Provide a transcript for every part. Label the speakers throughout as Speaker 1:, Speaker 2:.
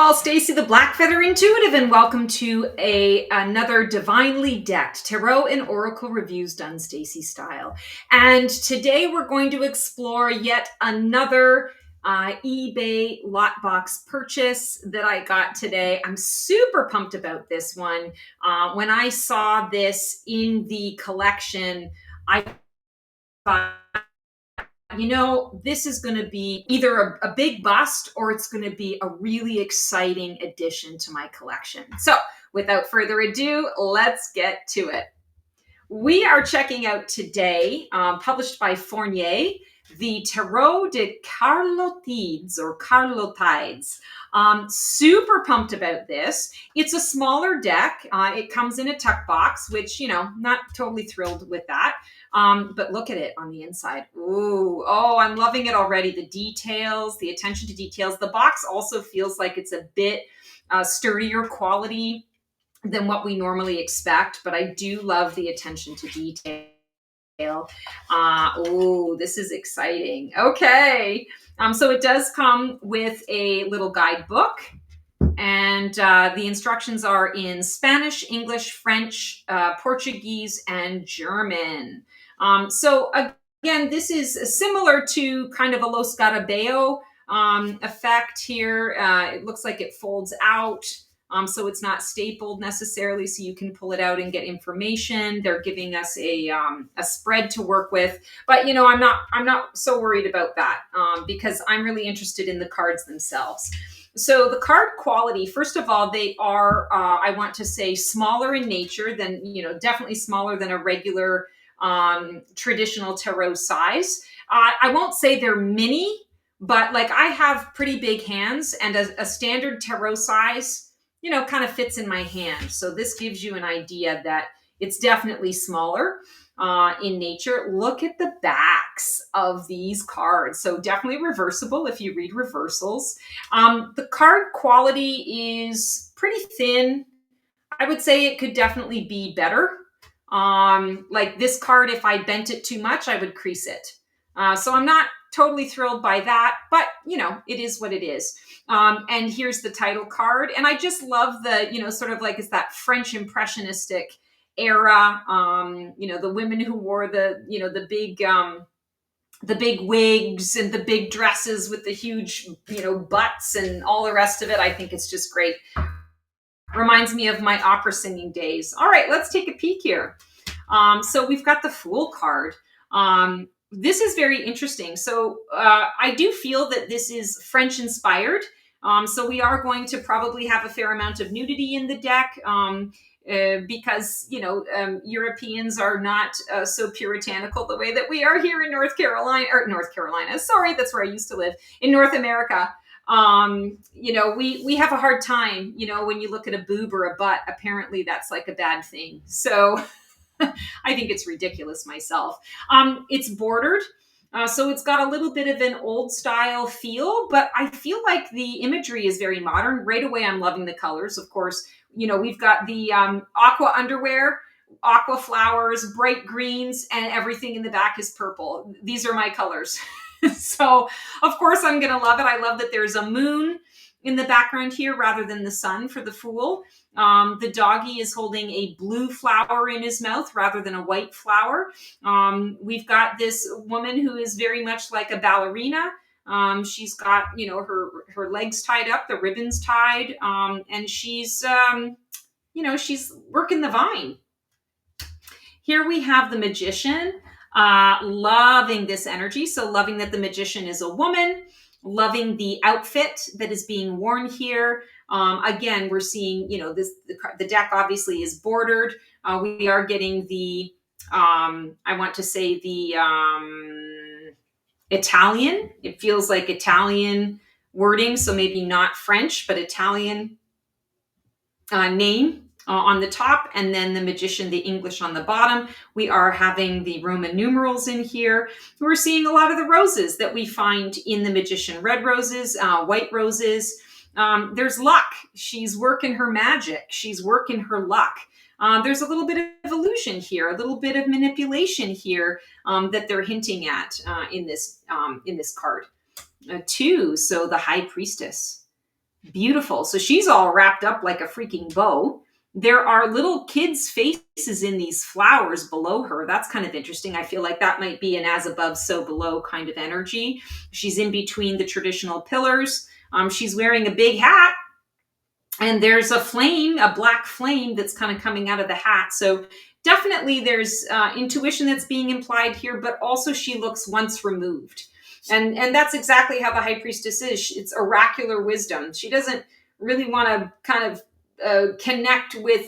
Speaker 1: all, Stacy the Blackfeather Intuitive, and welcome to another divinely decked tarot and oracle reviews done Stacy style. And today we're going to explore yet another eBay lot box purchase that I got today. I'm super pumped about this one. When I saw this in the collection, I thought, you know, this is going to be either a big bust or it's going to be a really exciting addition to my collection. So without further ado, let's get to it. We are checking out today, published by Fournier, the Tarot de Carlotydes or Carlotydes. Super pumped about this. It's a smaller deck. It comes in a tuck box, which, you know, not totally thrilled with that. But look at it on the inside. Ooh, oh, I'm loving it already. The details, the attention to details. The box also feels like it's a bit sturdier quality than what we normally expect, but I do love the attention to detail. Oh, this is exciting. Okay. So it does come with a little guidebook, and the instructions are in Spanish, English, French, Portuguese, and German. So again, this is similar to kind of a Los Scarabeo effect here. It looks like it folds out. So it's not stapled necessarily, so you can pull it out and get information. They're giving us a spread to work with, but you know, I'm not so worried about that because I'm really interested in the cards themselves. So the card quality, first of all, they are, I want to say, smaller in nature than, you know, definitely smaller than a regular traditional tarot size. I won't say they're mini, but like I have pretty big hands, and a standard tarot size, you know, kind of fits in my hand. So this gives you an idea that it's definitely smaller in nature. Look at the backs of these cards. So definitely reversible if you read reversals. The card quality is pretty thin. I would say it could definitely be better. Like this card, if I bent it too much, I would crease it. So I'm not totally thrilled by that, but you know, it is what it is. And here's the title card. And I just love the, you know, sort of like it's that French impressionistic era. You know, the women who wore the, you know, the big wigs and the big dresses with the huge, you know, butts and all the rest of it. I think it's just great. Reminds me of my opera singing days. All right, let's take a peek here. So we've got the Fool card. This is very interesting. So I do feel that this is French inspired. So we are going to probably have a fair amount of nudity in the deck because, you know, Europeans are not so puritanical the way that we are here in North Carolina. Sorry, that's where I used to live, in North America. You know, we have a hard time, you know, when you look at a boob or a butt, apparently that's like a bad thing. So I think it's ridiculous myself. It's bordered. So it's got a little bit of an old style feel, but I feel like the imagery is very modern. Right away, I'm loving the colors. Of course, you know, we've got the aqua underwear, aqua flowers, bright greens, and everything in the back is purple. These are my colors. So of course I'm going to love it. I love that there's a moon in the background here rather than the sun for the Fool. The doggy is holding a blue flower in his mouth rather than a white flower. We've got this woman who is very much like a ballerina. She's got, you know, her legs tied up, the ribbons tied, and she's, you know, she's working the vine. Here we have the Magician. Loving this energy. So loving that the Magician is a woman, loving the outfit that is being worn here. Again, we're seeing, you know, the deck obviously is bordered. We are getting the, I want to say the Italian. It feels like Italian wording. So maybe not French, but Italian name on the top, and then the Magician, the English on the bottom. We are having the Roman numerals in here. We're seeing a lot of the roses that we find in the Magician. Red roses, white roses. There's luck. She's working her magic. She's working her luck. There's a little bit of illusion here, a little bit of manipulation here that they're hinting at in this card. Two, so the High Priestess. Beautiful. So she's all wrapped up like a freaking bow. There are little kids' faces in these flowers below her. That's kind of interesting. I feel like that might be an as above, so below kind of energy. She's in between the traditional pillars. She's wearing a big hat, and there's a flame, a black flame that's kind of coming out of the hat. So definitely there's intuition that's being implied here, but also she looks once removed. And that's exactly how the high priestess is. It's oracular wisdom. She doesn't really want to kind of connect with,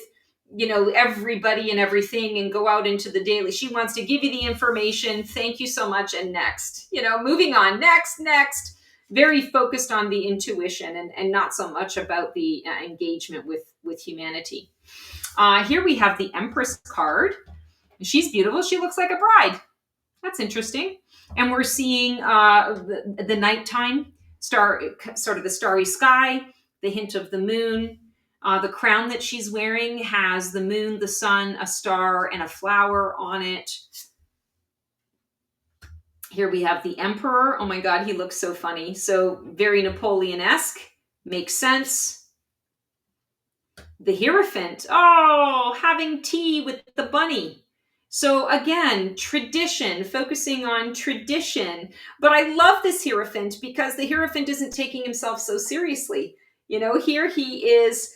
Speaker 1: everybody and everything and go out into the daily. She wants to give you the information. Thank you so much. And next, moving on, next. Very focused on the intuition and not so much about the engagement with humanity. Here we have the Empress card. She's beautiful. She looks like a bride. That's interesting. And we're seeing the nighttime star, sort of the starry sky, the hint of the moon. The crown that she's wearing has the moon, the sun, a star, and a flower on it. Here we have the Emperor. Oh my God, he looks so funny. So very Napoleon-esque. Makes sense. The Hierophant. Oh, having tea with the bunny. So again, tradition, focusing on tradition. But I love this Hierophant because the Hierophant isn't taking himself so seriously. Here he is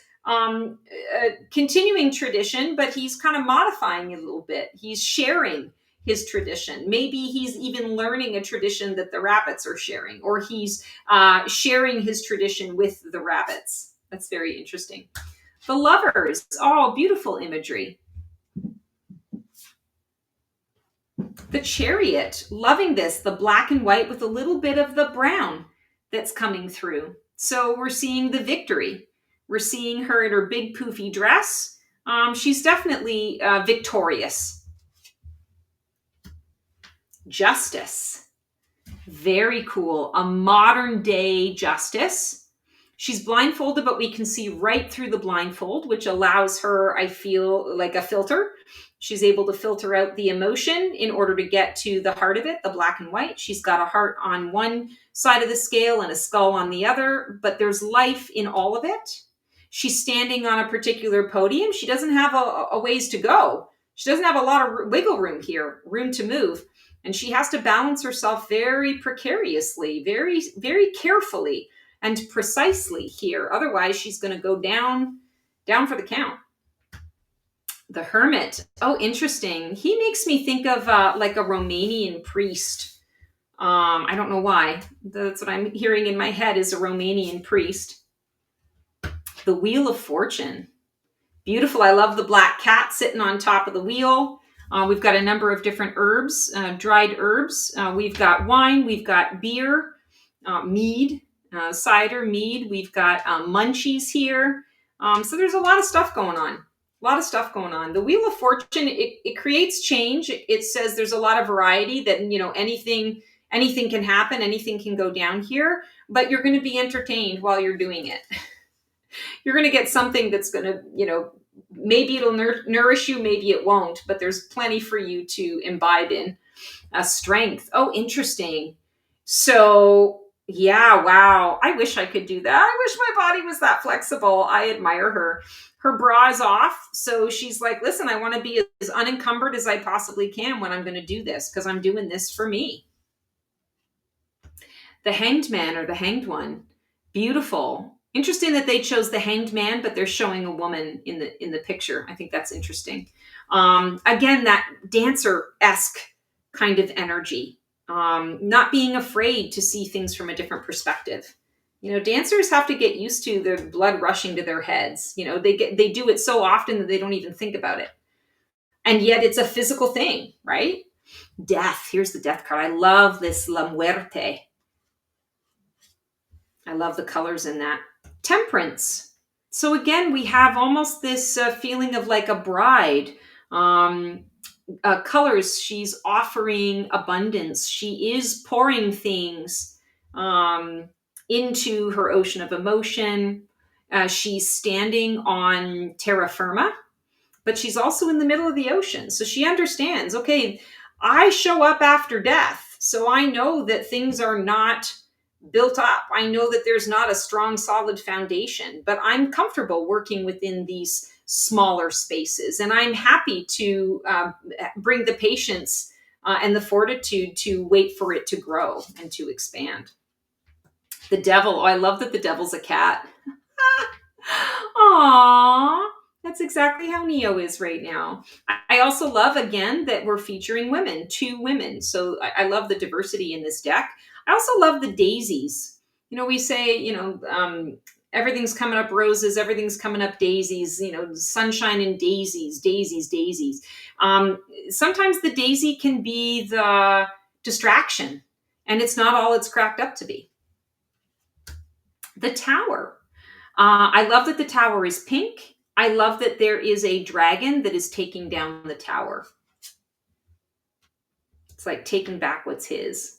Speaker 1: continuing tradition, but he's kind of modifying it a little bit. He's sharing his tradition. Maybe he's even learning a tradition that the rabbits are sharing, or he's sharing his tradition with the rabbits. That's very interesting. The Lovers. Oh, beautiful imagery. The Chariot. Loving this. The black and white with a little bit of the brown that's coming through. So we're seeing the victory. We're seeing her in her big poofy dress. She's definitely victorious. Justice. Very cool. A modern day justice. She's blindfolded, but we can see right through the blindfold, which allows her, I feel, like a filter. She's able to filter out the emotion in order to get to the heart of it, the black and white. She's got a heart on one side of the scale and a skull on the other, but there's life in all of it. She's standing on a particular podium. She doesn't have a ways to go. She doesn't have a lot of wiggle room here, room to move. And she has to balance herself very precariously, very, very carefully and precisely here. Otherwise, she's going to go down for the count. The Hermit. Oh, interesting. He makes me think of like a Romanian priest. I don't know why. That's what I'm hearing in my head is a Romanian priest. The Wheel of Fortune. Beautiful. I love the black cat sitting on top of the wheel. We've got a number of different herbs, dried herbs. We've got wine. We've got beer, mead, cider, mead. We've got munchies here. So there's a lot of stuff going on. The Wheel of Fortune, it creates change. It says there's a lot of variety that, anything can happen. Anything can go down here, but you're going to be entertained while you're doing it. You're going to get something that's going to, maybe it'll nourish you, maybe it won't, but there's plenty for you to imbibe in. Strength. Oh, interesting. So yeah, wow. I wish I could do that. I wish my body was that flexible. I admire her. Her bra is off. So she's like, listen, I want to be as unencumbered as I possibly can when I'm going to do this, because I'm doing this for me. The Hanged Man, or the Hanged One. Beautiful. Interesting that they chose the Hanged Man, but they're showing a woman in the picture. I think that's interesting. Again, that dancer-esque kind of energy. Not being afraid to see things from a different perspective. Dancers have to get used to the blood rushing to their heads. They do it so often that they don't even think about it. And yet it's a physical thing, right? Death. Here's the Death card. I love this La Muerte. I love the colors in that. Temperance. So again, we have almost this feeling of like a bride. Colors. She's offering abundance. She is pouring things into her ocean of emotion. She's standing on terra firma, but she's also in the middle of the ocean. So she understands, okay, I show up after death. So I know that things are not built up. I know that there's not a strong, solid foundation, but I'm comfortable working within these smaller spaces. And I'm happy to bring the patience and the fortitude to wait for it to grow and to expand. The devil. Oh, I love that the devil's a cat. Aww. That's exactly how Neo is right now. I also love, again, that we're featuring women, 2 women. So I love the diversity in this deck. I also love the daisies. We say, everything's coming up roses, everything's coming up daisies, sunshine and daisies, daisies, daisies. Sometimes the daisy can be the distraction, and it's not all it's cracked up to be. The tower. I love that the tower is pink. I love that there is a dragon that is taking down the tower. It's like taking back what's his.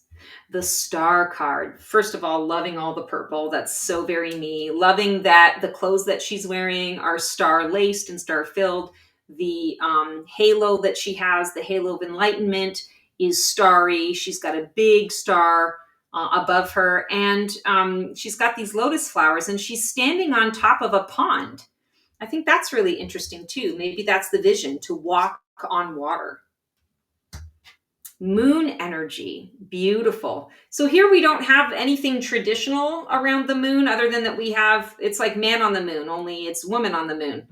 Speaker 1: The star card. First of all, loving all the purple. That's so very me. Loving that the clothes that she's wearing are star laced and star filled. The halo that she has, the halo of enlightenment, is starry. She's got a big star above her, and she's got these lotus flowers, and she's standing on top of a pond. I think that's really interesting too. Maybe that's the vision, to walk on water. Moon energy, beautiful. So here we don't have anything traditional around the moon other than that we have, it's like man on the moon, only it's woman on the moon.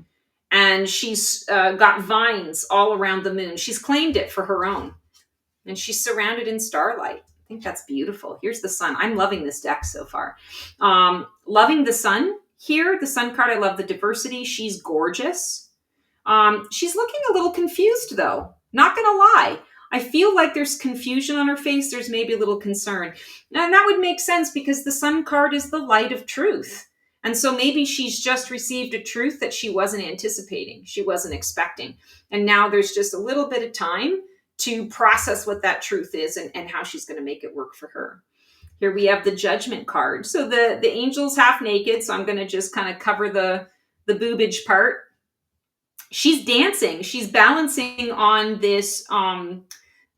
Speaker 1: And she's got vines all around the moon. She's claimed it for her own. And she's surrounded in starlight. I think that's beautiful. Here's the sun. I'm loving this deck so far. Loving the sun here. The sun card, I love the diversity. She's gorgeous. She's looking a little confused though. Not going to lie. I feel like there's confusion on her face. There's maybe a little concern. And that would make sense because the sun card is the light of truth. And so maybe she's just received a truth that she wasn't anticipating. She wasn't expecting. And now there's just a little bit of time to process what that truth is and how she's going to make it work for her. Here we have the judgment card. So the angel's half naked. So I'm going to just kind of cover the boobage part. She's dancing. She's balancing on this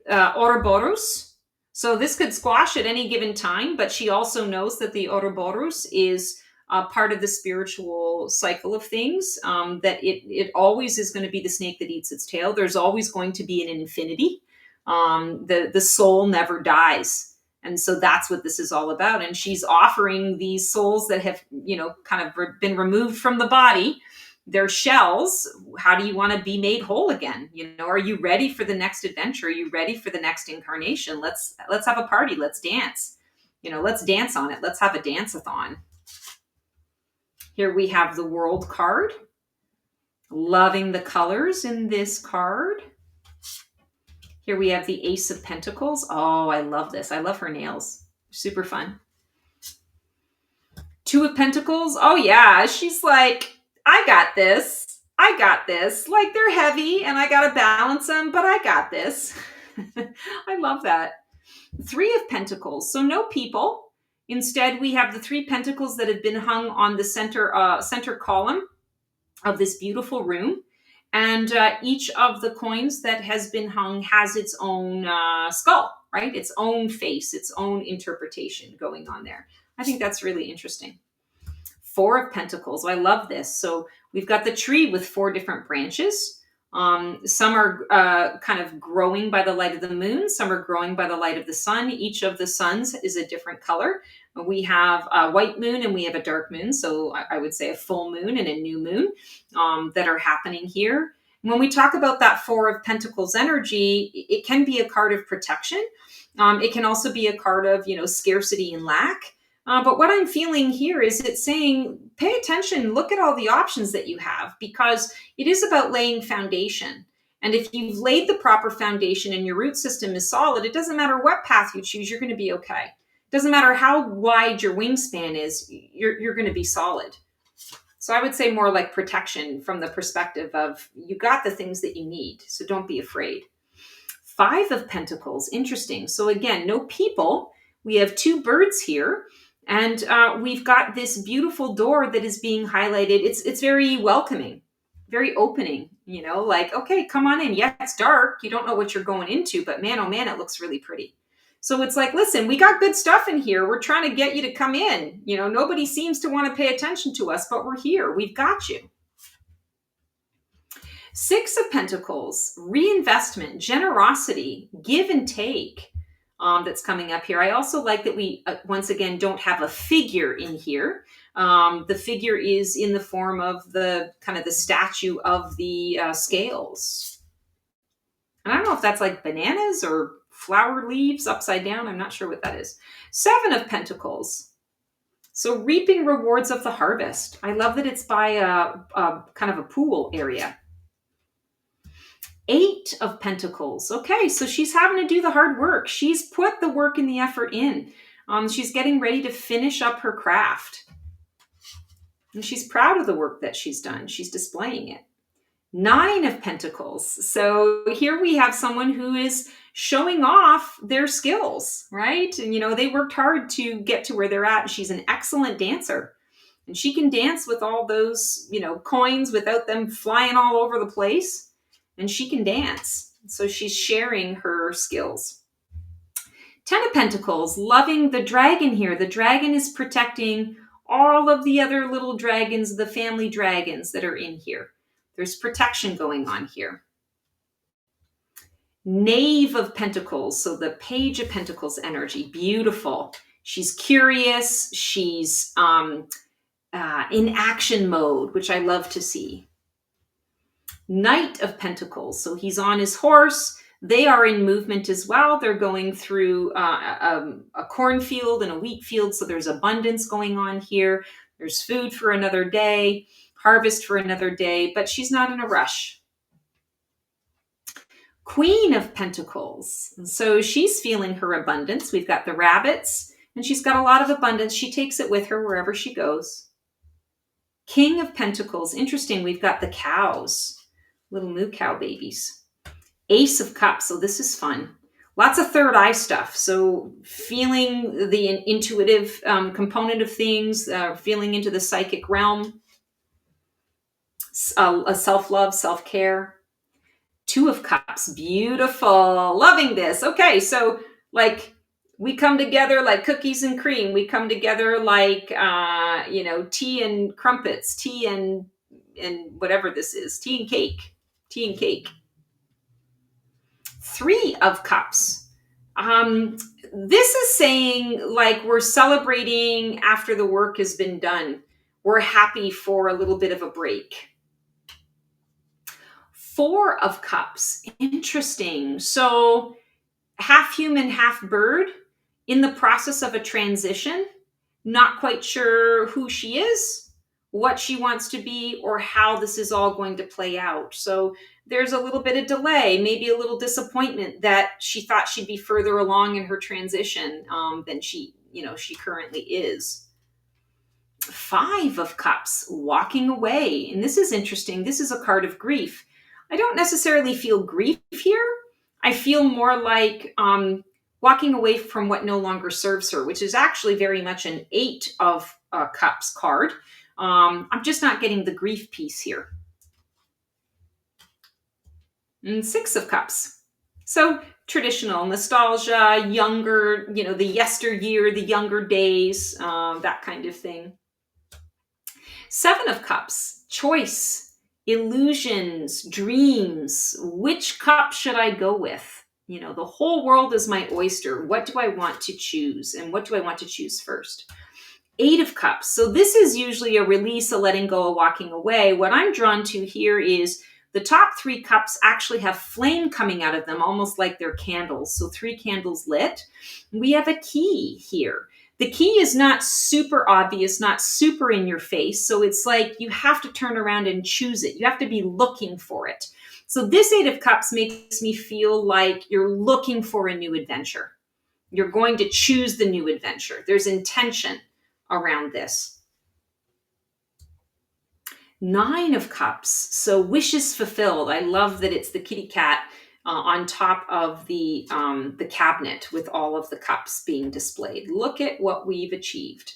Speaker 1: Ouroboros. So this could squash at any given time, but she also knows that the Ouroboros is part of the spiritual cycle of things, that it always is going to be the snake that eats its tail. There's always going to be an infinity. The soul never dies. And so that's what this is all about. And she's offering these souls that have, kind of been removed from the body, their shells. How do you want to be made whole again? Are you ready for the next adventure? Are you ready for the next incarnation? Let's have a party. Let's dance. Let's dance on it. Let's have a dance-a-thon. Here we have the world card. Loving the colors in this card. Here we have the Ace of Pentacles. Oh, I love this. I love her nails. Super fun. 2 of Pentacles. Oh yeah, she's like, I got this. I got this. Like, they're heavy and I got to balance them, but I got this. I love that. 3 of Pentacles. So no people. Instead, we have the 3 pentacles that have been hung on the center column of this beautiful room. And each of the coins that has been hung has its own skull, right? Its own face, its own interpretation going on there. I think that's really interesting. 4 of Pentacles. I love this. So we've got the tree with 4 different branches. Some are kind of growing by the light of the moon. Some are growing by the light of the sun. Each of the suns is a different color. We have a white moon and we have a dark moon. So I would say a full moon and a new moon that are happening here. When we talk about that 4 of Pentacles energy, it can be a card of protection. It can also be a card of, scarcity and lack. But what I'm feeling here is it's saying, pay attention, look at all the options that you have, because it is about laying foundation. And if you've laid the proper foundation and your root system is solid, it doesn't matter what path you choose, you're going to be okay. It doesn't matter how wide your wingspan is, you're going to be solid. So I would say more like protection from the perspective of you got the things that you need, so don't be afraid. 5 of Pentacles, interesting. So again, no people. We have 2 birds here. And we've got this beautiful door that is being highlighted. It's very welcoming, very opening, like, okay, come on in. Yeah, it's dark. You don't know what you're going into, but man, oh man, it looks really pretty. So it's like, listen, we got good stuff in here. We're trying to get you to come in. Nobody seems to want to pay attention to us, but we're here. We've got you. Six of Pentacles, reinvestment, generosity, give and take. That's coming up here. I also like that we, once again, don't have a figure in here. The figure is in the form of the kind of the statue of the scales. And I don't know if that's like bananas or flower leaves upside down. I'm not sure what that is. Seven of Pentacles. So reaping rewards of the harvest. I love that it's by a kind of a pool area. Eight of Pentacles. Okay, so she's having to do the hard work. She's put the work and the effort in. She's getting ready to finish up her craft. And she's proud of the work that she's done. She's displaying it. Nine of Pentacles. So here we have someone who is showing off their skills, right? And, they worked hard to get to where they're at. She's an excellent dancer. And she can dance with all those, coins without them flying all over the place. And she can dance. So she's sharing her skills. 10 of Pentacles, loving the dragon here. The dragon is protecting all of the other little dragons, the family dragons that are in here. There's protection going on here. Knave of Pentacles, so the Page of Pentacles energy, beautiful. She's curious. She's in action mode, which I love to see. Knight of Pentacles, so he's on his horse. They are in movement as well. They're going through a cornfield and a wheat field, so there's abundance going on here. There's food for another day, harvest for another day, but she's not in a rush. Queen of Pentacles, so she's feeling her abundance. We've got the rabbits, and she's got a lot of abundance. She takes it with her wherever she goes. King of Pentacles, interesting. We've got the cows. Little moo cow babies. Ace of Cups. So this is fun. Lots of third eye stuff. So feeling the intuitive component of things, feeling into the psychic realm, a self-love, self-care. Two of Cups. Beautiful. Loving this. Okay. So like we come together like cookies and cream. We come together like, tea and crumpets, tea and whatever this is, tea and cake. Three of Cups. This is saying like we're celebrating after the work has been done. We're happy for a little bit of a break. Four of Cups. Interesting. So half human, half bird, in the process of a transition, not quite sure who she is, what she wants to be, or how this is all going to play out. So there's a little bit of delay, maybe a little disappointment that she thought she'd be further along in her transition than she currently is. Five of Cups, walking away. And this is interesting. This is a card of grief. I don't necessarily feel grief here. I feel more like walking away from what no longer serves her, which is actually very much an Eight of Cups card. I'm just not getting the grief piece here. And Six of Cups. So traditional, nostalgia, younger, the yesteryear, the younger days, that kind of thing. Seven of Cups, choice, illusions, dreams. Which cup should I go with? The whole world is my oyster. What do I want to choose? And what do I want to choose first? Eight of Cups. So this is usually a release, a letting go, a walking away. What I'm drawn to here is the top three cups actually have flame coming out of them, almost like they're candles. So 3 candles lit. We have a key here. The key is not super obvious, not super in your face. So it's like you have to turn around and choose it. You have to be looking for it. So this Eight of Cups makes me feel like you're looking for a new adventure. You're going to choose the new adventure. There's intention around this. 9 of Cups. So wishes fulfilled. I love that it's the kitty cat on top of the cabinet with all of the cups being displayed. Look at what we've achieved.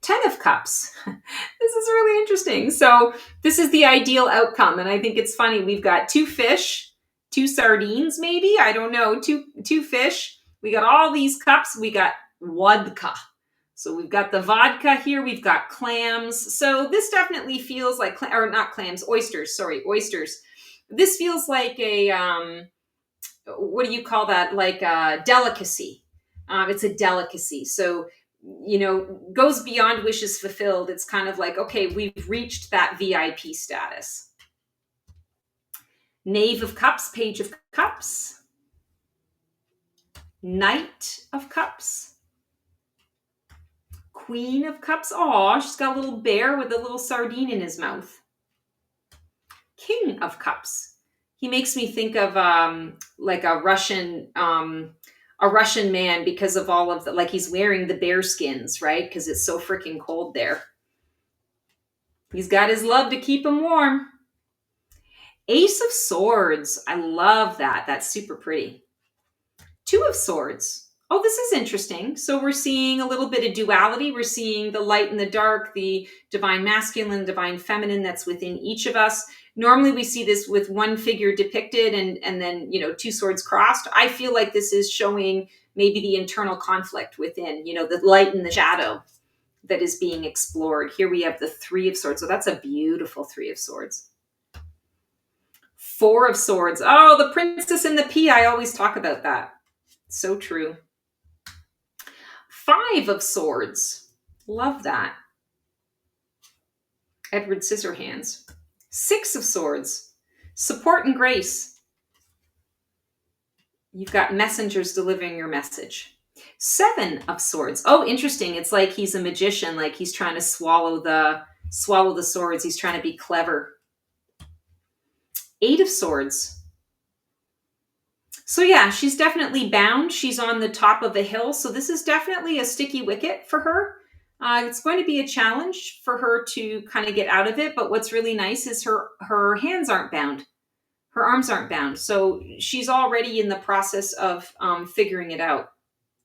Speaker 1: 10 of Cups. This is really interesting. So this is the ideal outcome. And I think it's funny. We've got 2 fish, 2 sardines, maybe. I don't know. Two fish We got all these cups. We got vodka. So we've got the vodka here. We've got clams. So this definitely feels like, or not clams, oysters. Sorry, oysters. This feels like a, what do you call that? Like a delicacy. It's a delicacy. So, goes beyond wishes fulfilled. It's kind of like, okay, we've reached that VIP status. Knave of Cups, Page of Cups, Knight of Cups, Queen of Cups. Oh, she's got a little bear with a little sardine in his mouth. King of Cups. He makes me think of like a Russian man because of all of the, like he's wearing the bear skins, right? Because it's so freaking cold there. He's got his love to keep him warm. Ace of Swords. I love that. That's super pretty. Two of Swords. Oh, this is interesting. So we're seeing a little bit of duality. We're seeing the light and the dark, the divine masculine, divine feminine that's within each of us. Normally we see this with one figure depicted and then, two swords crossed. I feel like this is showing maybe the internal conflict within, the light and the shadow that is being explored. Here we have the Three of Swords. So that's a beautiful Three of Swords. Four of Swords. Oh, the Princess and the Pea. I always talk about that. So true. Five of Swords. Love that. Edward Scissorhands. Six of Swords. Support and grace. You've got messengers delivering your message. Seven of Swords. Oh, interesting. It's like he's a magician, like he's trying to swallow the swords. He's trying to be clever. Eight of Swords. So yeah, she's definitely bound. She's on the top of a hill. So this is definitely a sticky wicket for her. It's going to be a challenge for her to kind of get out of it. But what's really nice is her hands aren't bound. Her arms aren't bound. So she's already in the process of figuring it out,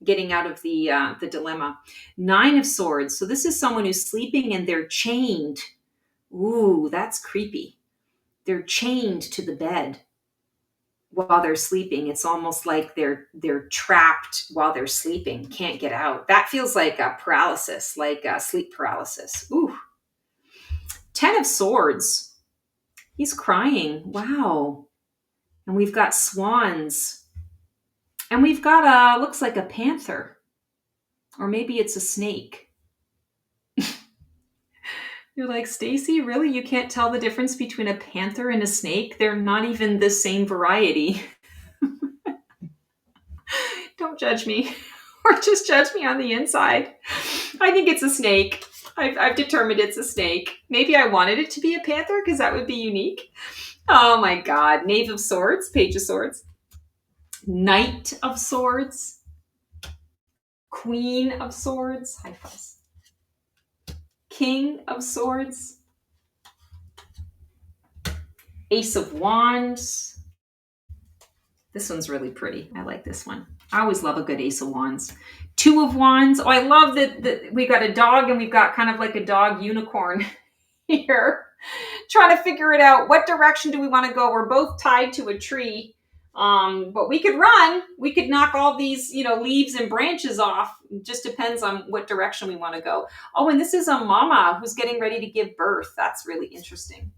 Speaker 1: getting out of the dilemma. Nine of Swords. So this is someone who's sleeping and they're chained. Ooh, that's creepy. They're chained to the bed while they're sleeping. It's almost like they're trapped while they're sleeping, can't get out. That feels like a paralysis, like a sleep paralysis. Ooh. 10 of Swords. He's crying. Wow. And we've got swans. And we've got looks like a panther. Or maybe it's a snake. You're like, Stacy, really? You can't tell the difference between a panther and a snake? They're not even the same variety. Don't judge me. Or just judge me on the inside. I think it's a snake. I've determined it's a snake. Maybe I wanted it to be a panther because that would be unique. Oh my God. Knave of Swords, Page of Swords. Knight of Swords. Queen of Swords. High fives. King of Swords. Ace of Wands. This one's really pretty. I like this one. I always love a good Ace of Wands. Two of Wands. Oh, I love that we got a dog and we've got kind of like a dog unicorn here. Trying to figure it out. What direction do we want to go? We're both tied to a tree. But we could run. We could knock all these, leaves and branches off. It just depends on what direction we want to go. Oh, and this is a mama who's getting ready to give birth. That's really interesting.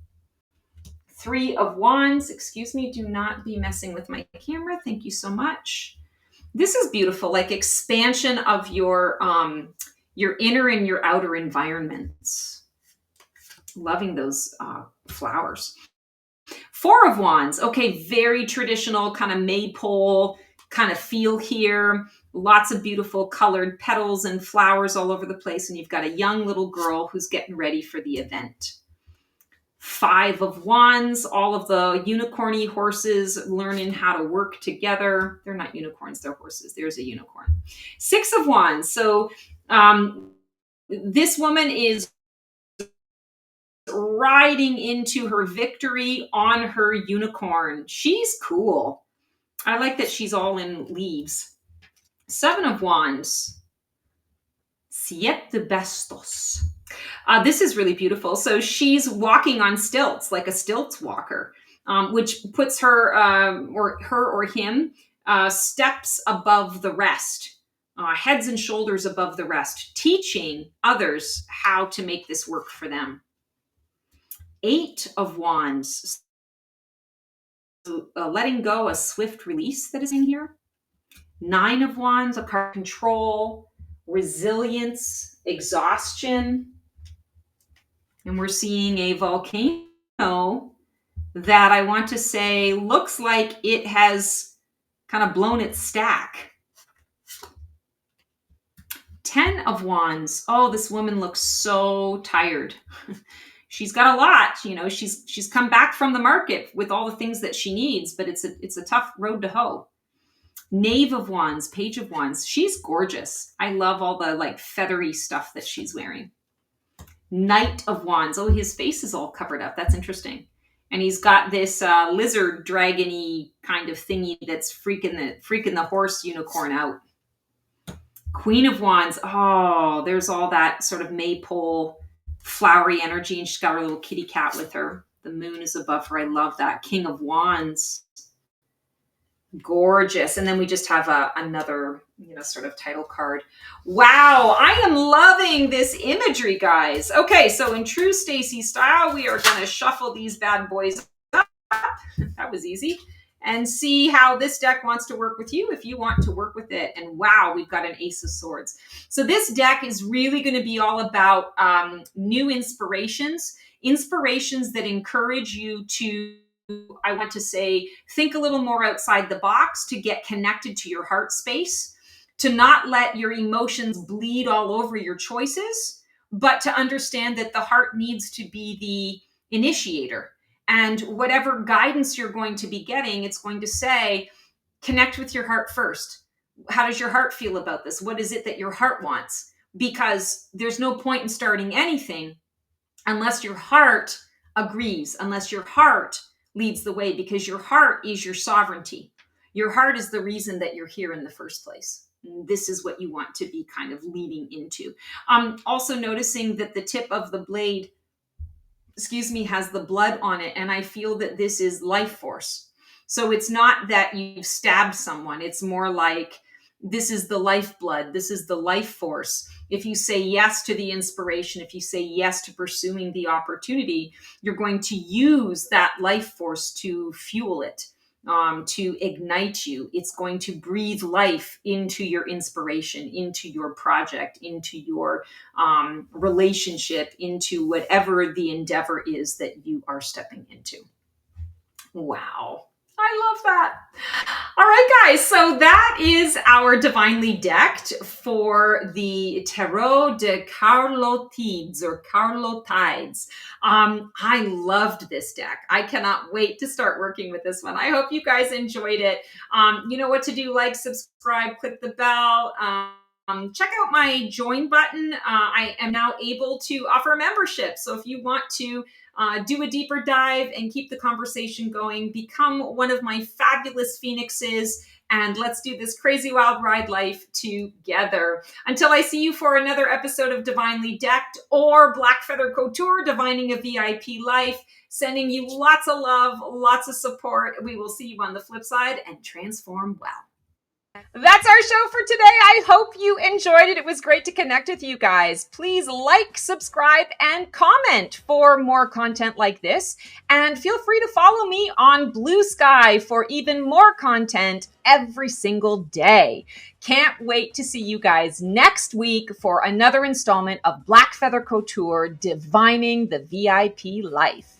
Speaker 1: Three of Wands. Excuse me. Do not be messing with my camera. Thank you so much. This is beautiful, like expansion of your inner and your outer environments. Loving those flowers. Four of Wands. Okay, very traditional kind of maypole kind of feel here. Lots of beautiful colored petals and flowers all over the place. And you've got a young little girl who's getting ready for the event. Five of Wands. All of the unicorny horses learning how to work together. They're not unicorns, they're horses. There's a unicorn. Six of Wands. So this woman is riding into her victory on her unicorn. She's cool. I like that she's all in leaves. Seven of Wands. Siete bastos. This is really beautiful. So she's walking on stilts, like a stilts walker, which puts her or him steps above the rest, heads and shoulders above the rest, teaching others how to make this work for them. 8 of Wands, letting go, a swift release that is in here. 9 of Wands, a card control, resilience, exhaustion. And we're seeing a volcano that I want to say looks like it has kind of blown its stack. 10 of Wands. Oh, this woman looks so tired. She's got a lot, she's come back from the market with all the things that she needs, but it's a tough road to hoe. Knave of Wands, Page of Wands. She's gorgeous. I love all the like feathery stuff that she's wearing. Knight of Wands. Oh, his face is all covered up. That's interesting. And he's got this lizard dragon-y kind of thingy that's freaking the horse unicorn out. Queen of Wands. Oh, there's all that sort of maypole flowery energy, and she's got her little kitty cat with her. The moon is above her. I love that. King of Wands. Gorgeous. And then we just have another, sort of title card. Wow, I am loving this imagery, guys. Okay, so in true Stacey style, we are going to shuffle these bad boys up. That was easy. And see how this deck wants to work with you if you want to work with it. And wow, we've got an Ace of Swords. So this deck is really going to be all about new inspirations that encourage you to, I want to say, think a little more outside the box, to get connected to your heart space, to not let your emotions bleed all over your choices, but to understand that the heart needs to be the initiator. And whatever guidance you're going to be getting, it's going to say, connect with your heart first. How does your heart feel about this? What is it that your heart wants? Because there's no point in starting anything unless your heart agrees, unless your heart leads the way, because your heart is your sovereignty. Your heart is the reason that you're here in the first place. This is what you want to be kind of leading into. Also noticing that the tip of the blade, has the blood on it. And I feel that this is life force. So it's not that you stabbed someone. It's more like, this is the lifeblood. This is the life force. If you say yes to the inspiration, if you say yes to pursuing the opportunity, you're going to use that life force to fuel it, to ignite you. It's going to breathe life into your inspiration, into your project, into your relationship, into whatever the endeavor is that you are stepping into. Wow. I love that. All right, guys. So that is our divinely decked for the Tarot de Carlotydes or Carlotydes. I loved this deck. I cannot wait to start working with this one. I hope you guys enjoyed it. You know what to do. Like, subscribe, click the bell. Check out my join button. I am now able to offer a membership. So if you want to do a deeper dive and keep the conversation going, become one of my fabulous phoenixes, and let's do this crazy wild ride life together. Until I see you for another episode of Divinely Decked or Black Feather Couture, Divining a VIP Life, sending you lots of love, lots of support. We will see you on the flip side, and transform well. That's our show for today. I hope you enjoyed it. It was great to connect with you guys. Please like, subscribe, and comment for more content like this. And feel free to follow me on Blue Sky for even more content every single day. Can't wait to see you guys next week for another installment of Black Feather Couture, Divining the VIP Life.